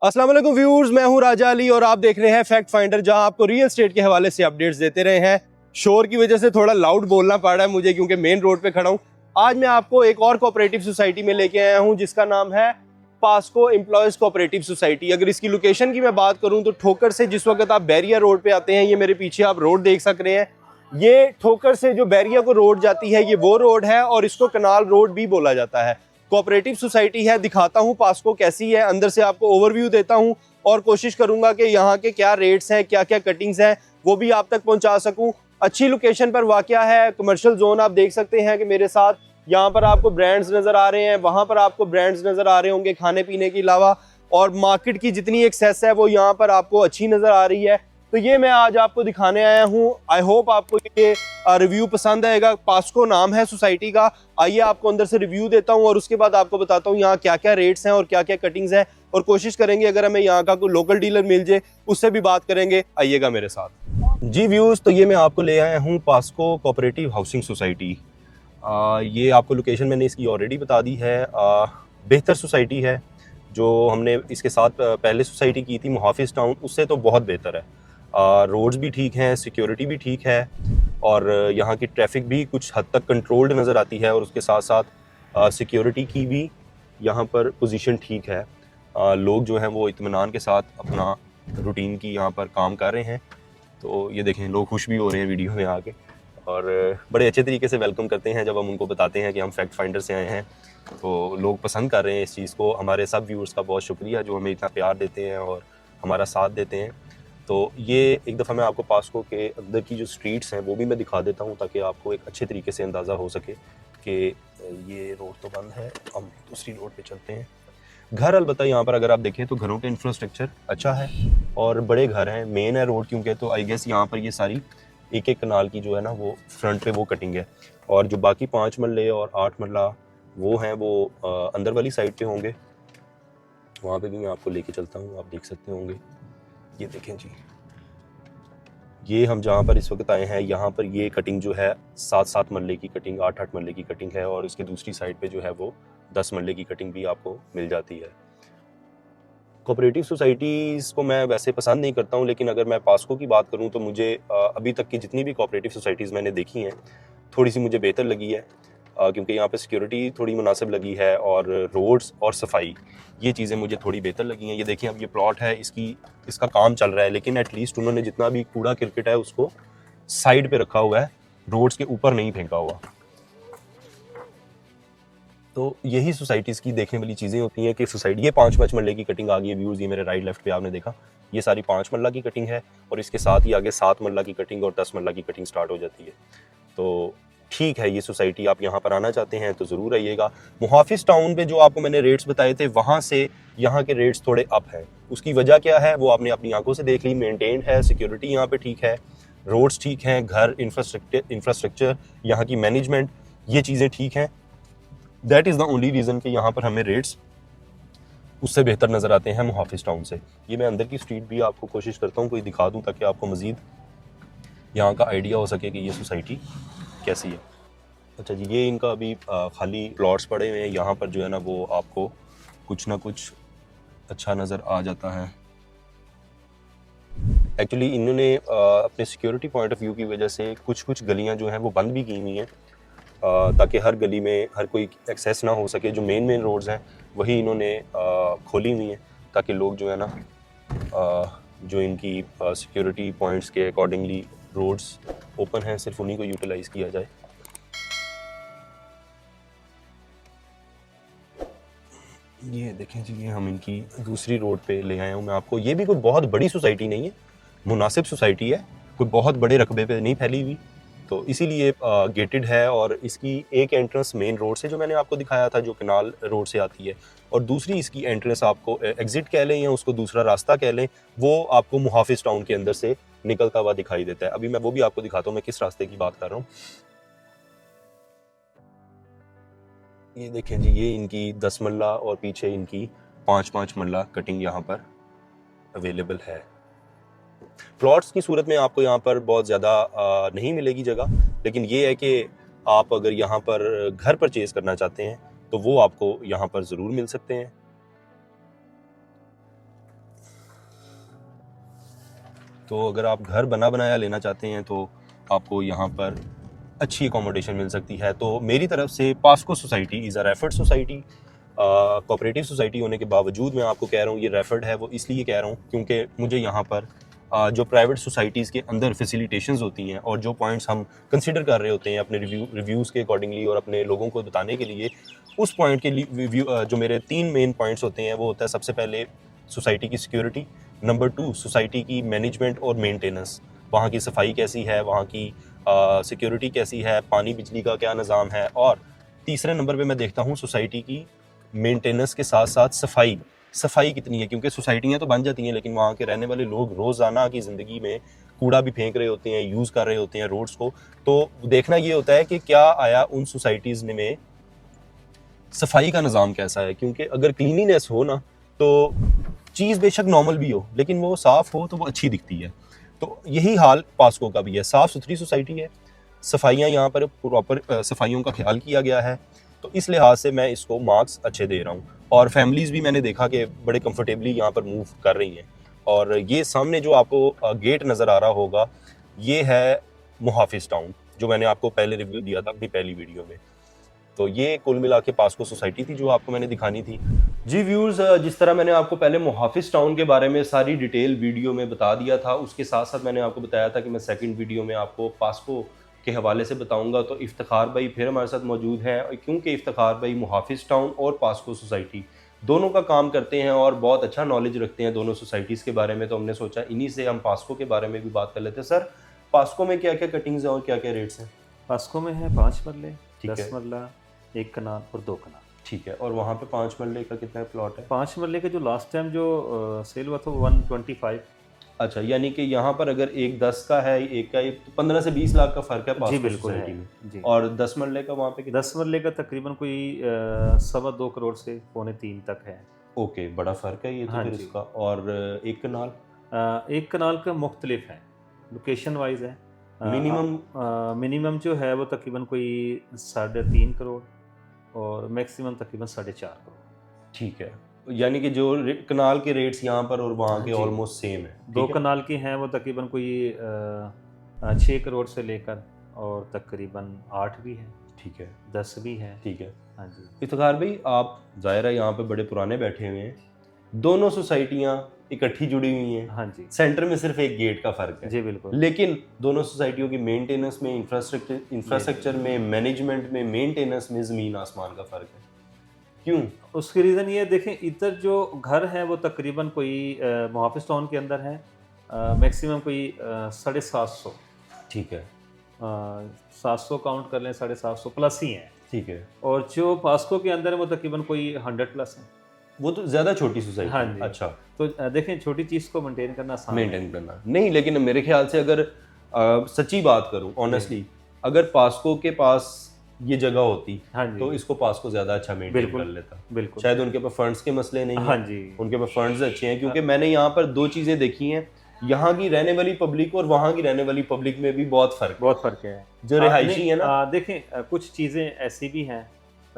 अस्सलाम वालेकुम व्यूअर्स, मैं हूं राजा अली और आप देख रहे हैं फैक्ट फाइंडर, जहां आपको रियल एस्टेट के हवाले से अपडेट्स देते रहे हैं। शोर की वजह से थोड़ा लाउड बोलना पड़ रहा है मुझे क्योंकि मेन रोड पे खड़ा हूं। आज मैं आपको एक और कोऑपरेटिव सोसाइटी में लेके आया हूं जिसका नाम है पास्को एम्प्लॉयज कोऑपरेटिव सोसाइटी। अगर इसकी लोकेशन की मैं बात करूं तो ठोकर से जिस वक्त आप बैरिया रोड पे आते हैं, ये मेरे पीछे आप रोड देख सक रहे हैं, ये ठोकर से जो बैरिया को रोड जाती है ये वो रोड है और इसको कनाल रोड भी बोला जाता है। कोऑपरेटिव सोसाइटी है। दिखाता हूँ पास्को कैसी है, अंदर से आपको ओवरव्यू देता हूँ और कोशिश करूंगा कि यहाँ के क्या रेट्स हैं, क्या क्या कटिंग्स हैं, वो भी आप तक पहुँचा सकूँ। अच्छी लोकेशन पर वाक़या है, कमर्शियल जोन आप देख सकते हैं कि मेरे साथ यहाँ पर आपको ब्रांड्स नज़र आ रहे हैं, वहाँ पर आपको ब्रांड्स नज़र आ रहे होंगे खाने पीने के अलावा, और मार्केट की जितनी एक्सेस है वो यहाँ पर आपको अच्छी नज़र आ रही है। तो ये मैं आज आपको दिखाने आया हूँ। आई होप आपको ये रिव्यू पसंद आएगा। पास्को नाम है सोसाइटी का। आइए आपको अंदर से रिव्यू देता हूँ और उसके बाद आपको बताता हूँ यहाँ क्या क्या रेट्स हैं और क्या क्या कटिंग्स हैं, और कोशिश करेंगे अगर हमें यहाँ का कोई लोकल डीलर मिल जाए उससे भी बात करेंगे। आइएगा मेरे साथ। जी व्यूज़, तो ये मैं आपको ले आया हूँ पास्को कोऑपरेटिव हाउसिंग सोसाइटी। ये आपको लोकेशन मैंने इसकी ऑलरेडी बता दी है। बेहतर सोसाइटी है। जो हमने इसके साथ पहले सोसाइटी की थी मुहाफिज टाउन, उससे तो बहुत बेहतर है। रोड्स भी ठीक हैं, सिक्योरिटी भी ठीक है, और यहाँ की ट्रैफिक भी कुछ हद तक कंट्रोल्ड नज़र आती है, और उसके साथ साथ सिक्योरिटी की भी यहाँ पर पोजीशन ठीक है। लोग जो हैं वो इत्मीनान के साथ अपना रूटीन की यहाँ पर काम कर रहे हैं। तो ये देखें, लोग खुश भी हो रहे हैं वीडियो में आके, और बड़े अच्छे तरीके से वेलकम करते हैं जब हम उनको बताते हैं कि हम फैक्ट फाइंडर से आए हैं। तो लोग पसंद कर रहे हैं इस चीज़ को। हमारे सब व्यूअर्स का बहुत शुक्रिया जो हमें इतना प्यार देते हैं और हमारा साथ देते हैं। तो ये एक दफ़ा मैं आपको पास्को के अंदर की जो स्ट्रीट्स हैं वो भी मैं दिखा देता हूँ ताकि आपको एक अच्छे तरीके से अंदाज़ा हो सके कि ये रोड तो बंद है, हम दूसरी रोड पे चलते हैं। घर अलबत्ता यहाँ पर अगर आप देखें तो घरों का इंफ्रास्ट्रक्चर अच्छा है और बड़े घर हैं। मेन है रोड क्योंकि, तो आई गेस यहाँ पर ये सारी एक एक कनाल की जो है ना वो फ्रंट पे वो कटिंग है, और जो बाकी 5 मरले और 8 मरला वो हैं वो अंदर वाली साइड पे होंगे। वहाँ पे भी मैं आपको लेके चलता हूँ, आप देख सकते होंगे। ये देखें जी, ये हम जहाँ पर इस वक्त आए हैं यहाँ पर ये कटिंग जो है 7-7 मरले की कटिंग, 8-8 मरले की कटिंग है, और इसके दूसरी साइड पे जो है वो 10 मरले की कटिंग भी आपको मिल जाती है। कोऑपरेटिव सोसाइटीज़ को मैं वैसे पसंद नहीं करता हूँ, लेकिन अगर मैं पास्को की बात करूँ तो मुझे अभी तक की जितनी भी कोऑपरेटिव सोसाइटीज़ मैंने देखी हैं थोड़ी सी मुझे बेहतर लगी है, क्योंकि यहाँ पे सिक्योरिटी थोड़ी मुनासिब लगी है, और रोड्स और सफाई ये चीज़ें मुझे थोड़ी बेहतर लगी हैं। ये देखिए, अब ये प्लॉट है, इसका काम चल रहा है, लेकिन एटलीस्ट उन्होंने जितना भी कूड़ा क्रिकेट है उसको साइड पे रखा हुआ है, रोड्स के ऊपर नहीं फेंका हुआ। तो यही सोसाइटीज़ की देखने वाली चीज़ें होती हैं कि सोसाइटी, ये 5-5 मरले की कटिंग आ गई है व्यूज़, ये मेरे राइट लेफ्ट पे आपने देखा, ये सारी 5 मरला की कटिंग है, और इसके साथ ही आगे 7 मरला की कटिंग और 10 मरला की कटिंग स्टार्ट हो जाती है। तो ठीक है, ये सोसाइटी आप यहाँ पर आना चाहते हैं तो ज़रूर आइएगा। मुहाफिज टाउन पे जो आपको मैंने रेट्स बताए थे, वहाँ से यहाँ के रेट्स थोड़े अप हैं। उसकी वजह क्या है वो आपने अपनी आंखों से देख ली। मेंटेन्ड है, सिक्योरिटी यहाँ पे ठीक है, रोड्स ठीक हैं, घर, इंफ्रास्ट्रक्चर, यहाँ की मैनेजमेंट, ये चीज़ें ठीक हैं। That is the only reason कि यहाँ पर हमें रेट्स उससे बेहतर नज़र आते हैं मुहाफिज टाउन से। ये मैं अंदर की स्ट्रीट भी आपको कोशिश करता हूँ कोई दिखा दूँ ताकि आपको मज़ीद यहाँ का आइडिया हो सके कि ये सोसाइटी कैसी है। अच्छा जी, ये इनका अभी खाली प्लॉट्स पड़े हुए हैं। यहाँ पर जो है ना वो आपको कुछ ना कुछ अच्छा नज़र आ जाता है। एक्चुअली इन्होंने अपने सिक्योरिटी पॉइंट ऑफ व्यू की वजह से कुछ गलियाँ जो हैं वो बंद भी की हुई हैं, ताकि हर गली में हर कोई एक्सेस ना हो सके। जो मेन रोड्स हैं वही इन्होंने खोली हुई हैं ताकि लोग जो है ना जो इनकी सिक्योरिटी पॉइंट्स के अकॉर्डिंगली रोड्स ओपन हैं, सिर्फ उन्हीं को यूटिलाइज़ किया जाए। ये देखें जी, ये हम इनकी दूसरी रोड पे ले आए हूँ मैं आपको। ये भी कोई बहुत बड़ी सोसाइटी नहीं है, मुनासिब सोसाइटी है, कोई बहुत बड़े रकबे पे नहीं फैली हुई, तो इसीलिए गेटेड है। और इसकी एक एंट्रेंस मेन रोड से जो मैंने आपको दिखाया था, जो कनाल रोड से आती है, और दूसरी इसकी एंट्रेंस आपको एग्जिट कह लें या उसको दूसरा रास्ता कह लें, वो आपको मुहाफिज टाउन के अंदर से निकलता हुआ दिखाई देता है। अभी मैं वो भी आपको दिखाता हूँ मैं किस रास्ते की बात कर रहा हूँ। ये देखें जी, ये इनकी 10 मरला और पीछे इनकी 5-5 मरला कटिंग यहाँ पर अवेलेबल है। प्लॉट्स की सूरत में आपको यहाँ पर बहुत ज़्यादा नहीं मिलेगी जगह, लेकिन ये है कि आप अगर यहाँ पर घर परचेज़ करना चाहते हैं तो वो आपको यहाँ पर ज़रूर मिल सकते हैं। तो अगर आप घर बना बनाया लेना चाहते हैं तो आपको यहाँ पर अच्छी अकोमोडेशन मिल सकती है। तो मेरी तरफ से POCSO society is a referred society, cooperative society होने के बावजूद मैं आपको कह रहा हूँ ये रेफर्ड है। वो इसलिए कह रहा हूँ क्योंकि मुझे यहाँ पर जो प्राइवेट सोसाइटीज़ के अंदर फैसिलिटेशंस होती हैं और जो पॉइंट्स हम कंसिडर कर रहे होते हैं अपने रिव्यूज़ के अकॉर्डिंगली और अपने लोगों को बताने के लिए, उस पॉइंट के लिए जो मेरे 3 मेन पॉइंट्स होते हैं वो होता है सबसे पहले सोसाइटी की सिक्योरिटी, नंबर 2 सोसाइटी की मैनेजमेंट और मेंटेनेंस, वहाँ की सफाई कैसी है, वहाँ की सिक्योरिटी कैसी है, पानी बिजली का क्या निज़ाम है, और तीसरे नंबर पे मैं देखता हूँ सोसाइटी की मेंटेनेंस के साथ साथ सफाई कितनी है, क्योंकि सोसाइटियाँ तो बन जाती हैं लेकिन वहाँ के रहने वाले लोग रोज़ाना की ज़िंदगी में कूड़ा भी फेंक रहे होते हैं, यूज़ कर रहे होते हैं रोड्स को। तो देखना ये होता है कि क्या आया उन सोसाइटीज़ में सफाई का निज़ाम कैसा है, क्योंकि अगर क्लीनिनेस हो ना तो चीज़ बेशक नॉर्मल भी हो लेकिन वो साफ़ हो तो वो अच्छी दिखती है। तो यही हाल पास्को का भी है, साफ़ सुथरी सोसाइटी है, सफाइयाँ यहाँ पर प्रॉपर सफाइयों का ख्याल किया गया है, तो इस लिहाज से मैं इसको मार्क्स अच्छे दे रहा हूँ। और फैमिलीज़ भी मैंने देखा कि बड़े कंफर्टेबली यहाँ पर मूव कर रही हैं। और ये सामने जो आपको गेट नज़र आ रहा होगा ये है मुहाफिज टाउन, जो मैंने आपको पहले रिव्यू दिया था अपनी पहली वीडियो में। तो ये कुल मिला के पास्को सोसाइटी थी जो आपको मैंने दिखानी थी। जी व्यूअर्स, जिस तरह मैंने आपको पहले मुहाफिज टाउन के बारे में सारी डिटेल वीडियो में बता दिया था, उसके साथ साथ मैंने आपको बताया था कि मैं सेकंड वीडियो में आपको पास्को के हवाले से बताऊंगा। तो इफ्तिखार भाई फिर हमारे साथ मौजूद हैं, क्योंकि इफ्तिखार भाई मुहाफिज टाउन और पास्को सोसाइटी दोनों का काम करते हैं और बहुत अच्छा नॉलेज रखते हैं दोनों सोसाइटीज़ के बारे में। तो हमने सोचा इन्हीं से हम पास्को के बारे में भी बात कर लेते हैं। सर, पास्को में क्या क्या कटिंग्स हैं और क्या क्या रेट्स हैं? पास्को में है 5 मरले, ठीक 10 है। मरला, 1 कनाल और 2 कनाल। ठीक है। और वहाँ पे 5 मरले का कितना प्लॉट है? 5 मरले का जो लास्ट टाइम जो सेल हुआ था वो 125। अच्छा, यानी कि यहाँ पर अगर एक 10 का है, एक का, एक तो 15 से 20 लाख का फ़र्क है जी पास्को बिल्कुल सोसाइटी है में। जी। और 10 मरले का वहाँ पे कितना? 10 मरले का तकरीबन कोई 2.25 करोड़ से 2.25 तक है। ओके, बड़ा फ़र्क है ये तो हाँ फिर जी। इसका। और एक कनाल? 1 कनाल का मुख्तलिफ है, लोकेशन वाइज है। मिनिमम जो है वो तकरीबन कोई 3.5 करोड़ और मैक्सिमम तकरीबन 4.5 करोड़। ठीक है, यानी कि जो कनाल के रेट्स यहाँ पर और वहाँ के जी। ऑलमोस्ट सेम है। 2 ठीक है? कनाल की हैं वो तकरीबन कोई 6 करोड़ से लेकर और तकरीबन 8 भी है, ठीक है, 10 भी है। ठीक है। हाँ जी। इफ्तिखार भाई, आप ज़ाहिर है यहाँ पे बड़े पुराने बैठे हुए हैं, दोनों सोसाइटियाँ इकट्ठी जुड़ी हुई हैं, हाँ जी। सेंटर में सिर्फ एक गेट का फ़र्क है, जी बिल्कुल। लेकिन दोनों सोसाइटियों की मेंटेनेंस में, इंफ्रास्ट्रक्चर में, मैनेजमेंट में, मेंटेनेंस में ज़मीन आसमान का फ़र्क है। क्यों? उसकी रीज़न ये देखें, इधर जो घर है वो तकरीबन कोई मुहाफिज टाउन के अंदर है, मैक्सिमम कोई 750। ठीक है, 700 काउंट कर लें, 750 प्लस ही हैं। ठीक है। और जो पास्को के अंदर है वो तकरीबन कोई 100 प्लस है। वो तो ज़्यादा छोटी सोसाइटी हाँ है। जी। अच्छा, तो देखें, छोटी चीज़ को मेंटेन करना आसान है। मेंटेन करना नहीं, लेकिन मेरे ख्याल से अगर सच्ची बात करूं ऑनेस्टली, अगर पास्को के पास ये जगह होती हाँ जी। तो इसको पास्को ज़्यादा अच्छा मेंटेन बिल्कुल, कर लेता। बिल्कुल। शायद उनके पास फंड्स के मसले नहीं हाँ हैं, जी। उनके पास फंड्स अच्छे हैं, क्योंकि मैंने यहाँ पर 2 चीज़ें देखी हैं, यहाँ की रहने वाली पब्लिक और वहाँ की रहने वाली पब्लिक में भी बहुत फ़र्क है। जो रिहायशी है ना, देखें, कुछ चीज़ें ऐसी भी हैं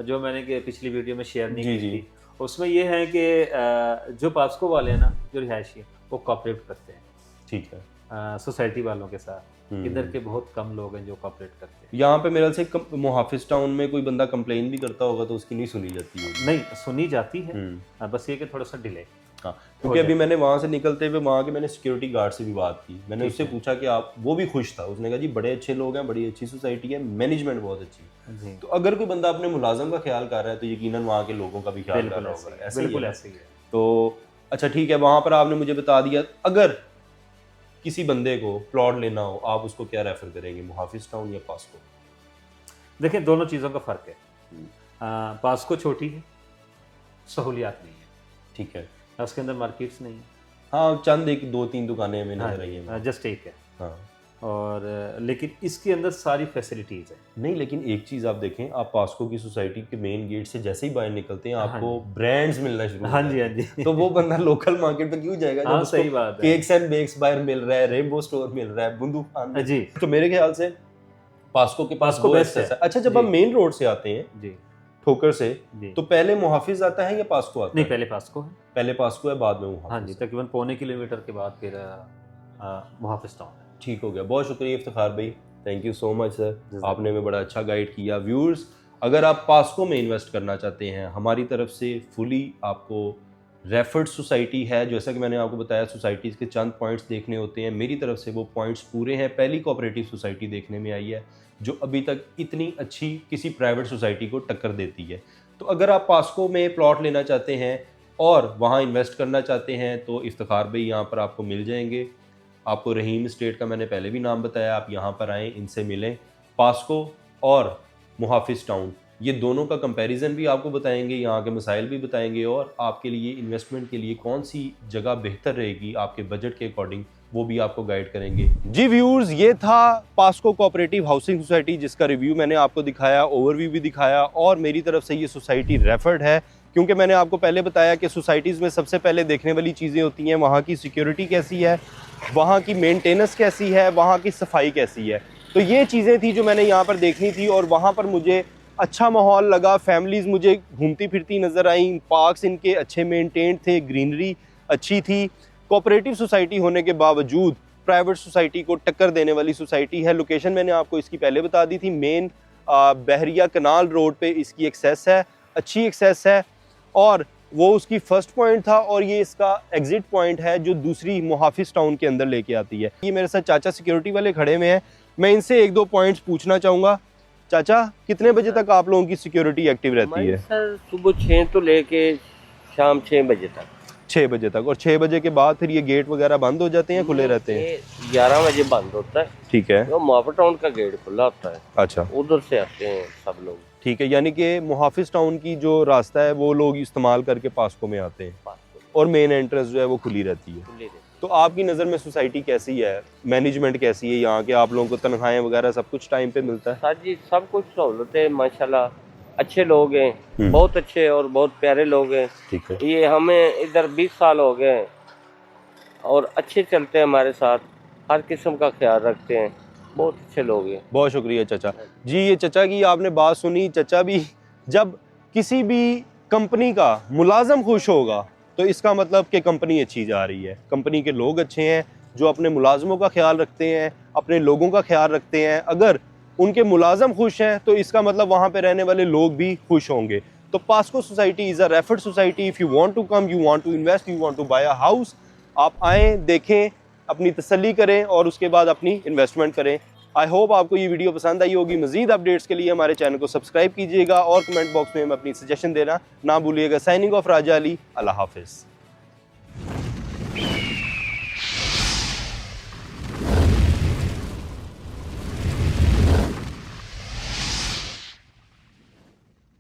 जो मैंने पिछली वीडियो में शेयर नहीं जी, की जी। थी। उसमें ये है कि जो पास्को वाले हैं ना, जो रिहायशी है, वो कॉपरेट करते हैं ठीक है। सोसाइटी वालों के साथ। इधर के बहुत कम लोग हैं जो कॉपरेट करते हैं। यहाँ पे मेरे से मुहाफिज टाउन में कोई बंदा कंप्लेन भी करता होगा तो उसकी नहीं सुनी जाती होगी। नहीं, सुनी जाती है, बस ये कि थोड़ा सा डिले। हाँ, क्योंकि अभी मैंने वहाँ से निकलते हुए वहाँ के मैंने सिक्योरिटी गार्ड से भी बात की, मैंने उससे पूछा कि आप, वो भी खुश था, उसने कहा जी बड़े अच्छे लोग हैं, बड़ी अच्छी सोसाइटी है, मैनेजमेंट बहुत अच्छी है। तो अगर कोई बंदा अपने मुलाजम का ख्याल कर रहा है तो यकीनन वहाँ के लोगों का भी ख्याल कर रहा होगा। बिल्कुल ऐसे ही है। तो अच्छा ठीक है, वहाँ पर आपने मुझे बता दिया, अगर किसी बंदे को प्लॉट लेना हो आप उसको क्या रेफर करेंगे, मुहाफिज टाउन या पास्को? देखिए, दोनों चीज़ों का फ़र्क है। पास्को छोटी है, सहूलियात नहीं है, ठीक है। उसके अंदर मार्केट्स नहीं है। हाँ, चंद 1-2-3 दुकानें हमें नजर आई हैं। जस्ट एक है। हाँ, और लेकिन इसके अंदर सारी फैसिलिटीज़ है। नहीं, लेकिन एक चीज़ आप देखें, आप पास्को की सोसाइटी के मेन गेट से जैसे ही बाहर निकलते हैं आपको ब्रांड्स मिलना शुरू हाँ जी, हाँ जी। तो वो बंदा लोकल मार्केट पे क्यों जाएगा हाँ, जब सही उसको बात है। केक्स एंड बेक्स बाहर मिल रहा है, रेनबो स्टोर मिल रहा है, बुंदू खान जी। तो मेरे ख्याल से पास्को के पास पास्को वो बेस्ट access है। अच्छा, जब आप मेन रोड से आते हैं जी ठोकर से, जी। तो पहले मुहाफिज आता है या पास्को आता नहीं, है? पहले पास्को है। पहले पास्को है, बाद में हाँ जी, मुहाफिज। तकरीबन 0.25 किलोमीटर के बाद फिर मुहाफिज टाउन है। ठीक हो गया, बहुत शुक्रिया इफ्तिखार भाई, thank you so much sir, जज़ाक आपने हमें बड़ा अच्छा गाइड किया। व्यूअर्स, अगर आप पास्को में इन्वेस्ट करना चाहते हैं, हमारी तरफ से फुली आपको रेफर्ड सोसाइटी है। जैसा कि मैंने आपको बताया, सोसाइटीज़ के चंद पॉइंट्स देखने होते हैं, मेरी तरफ से वो पॉइंट्स पूरे हैं। पहली कोऑपरेटिव सोसाइटी देखने में आई है जो अभी तक इतनी अच्छी किसी प्राइवेट सोसाइटी को टक्कर देती है। तो अगर आप पास्को में प्लॉट लेना चाहते हैं और वहाँ इन्वेस्ट करना चाहते हैं तो इफ्तिखार भाई यहाँ पर आपको मिल जाएंगे। आपको रहीम स्टेट का मैंने पहले भी नाम बताया, आप यहाँ पर आएँ, इनसे मिलें। पास्को और मुहाफिज टाउन, ये दोनों का कंपैरिजन भी आपको बताएंगे, यहाँ के मसाइल भी बताएंगे और आपके लिए इन्वेस्टमेंट के लिए कौन सी जगह बेहतर रहेगी आपके बजट के अकॉर्डिंग, वो भी आपको गाइड करेंगे। जी व्यूअर्स, ये था पास्को कोऑपरेटिव हाउसिंग सोसाइटी जिसका रिव्यू मैंने आपको दिखाया, ओवरव्यू भी दिखाया और मेरी तरफ से ये सोसाइटी रेफर्ड है क्योंकि मैंने आपको पहले बताया कि सोसाइटीज़ में सबसे पहले देखने वाली चीज़ें होती हैं वहाँ की सिक्योरिटी कैसी है, वहाँ की मेंटेनेंस कैसी है, वहाँ की सफाई कैसी है। तो ये चीज़ें थी जो मैंने यहाँ पर देखनी थी और वहाँ पर मुझे अच्छा माहौल लगा, फैमिलीज़ मुझे घूमती फिरती नज़र आई, पार्क्स इनके अच्छे मेंटेन थे, ग्रीनरी अच्छी थी। कोऑपरेटिव सोसाइटी होने के बावजूद प्राइवेट सोसाइटी को टक्कर देने वाली सोसाइटी है। लोकेशन मैंने आपको इसकी पहले बता दी थी, मेन बहरिया कनाल रोड पे इसकी एक्सेस है, अच्छी एक्सेस है और वो उसकी फर्स्ट पॉइंट था और ये इसका एग्जिट पॉइंट है जो दूसरी मुहाफिज टाउन के अंदर लेके आती है। ये मेरे साथ चाचा सिक्योरिटी वाले खड़े हुए हैं, मैं इनसे एक दो पॉइंट्स पूछना चाहूँगा। चाचा, कितने बजे तक आप लोगों की सिक्योरिटी एक्टिव रहती है? सर सुबह 6 तो लेके शाम 6 बजे तक। 6 बजे तक, और 6 बजे के बाद फिर ये गेट वगैरह बंद हो जाते हैं, खुले रहते हैं? 11 बजे बंद होता है। ठीक है, तो मुहाफिज टाउन का गेट खुला होता है, अच्छा उधर से आते हैं सब लोग। ठीक है, यानी कि मुहाफिज टाउन की जो रास्ता है वो लोग इस्तेमाल करके पास्को में आते हैं और मेन एंट्रेंस जो है वो खुली रहती है। तो आपकी नज़र में सोसाइटी कैसी है, मैनेजमेंट कैसी है यहाँ के, आप लोगों को तनख्वाहें वगैरह सब कुछ टाइम पे मिलता है? सर जी सब कुछ सहूलत है माशाल्लाह, अच्छे लोग हैं, बहुत अच्छे और बहुत प्यारे लोग हैं। ठीक है, ये हमें इधर 20 साल हो गए और अच्छे चलते हैं हमारे साथ, हर किस्म का ख्याल रखते हैं, बहुत अच्छे लोग हैं। बहुत शुक्रिया चाचा जी। ये चाचा की आपने बात सुनी, चाचा भी जब किसी भी कंपनी का मुलाजम खुश होगा तो इसका मतलब कि कंपनी अच्छी जा रही है, कंपनी के लोग अच्छे हैं जो अपने मुलाजमों का ख्याल रखते हैं, अपने लोगों का ख्याल रखते हैं। अगर उनके मुलाजम खुश हैं तो इसका मतलब वहाँ पे रहने वाले लोग भी खुश होंगे। तो Pasco society is a referred society. If you want to come, you want to invest, you want to buy a house, आप आएँ, देखें, अपनी तसल्ली करें और उसके बाद अपनी इन्वेस्टमेंट करें। आई होप आपको ये वीडियो पसंद आई होगी। मज़ीद अपडेट्स के लिए हमारे चैनल को सब्सक्राइब कीजिएगा और कमेंट बॉक्स में हमें अपनी सजेशन देना ना भूलिएगा। साइनिंग ऑफ राजा अली, अल्लाह हाफिज़।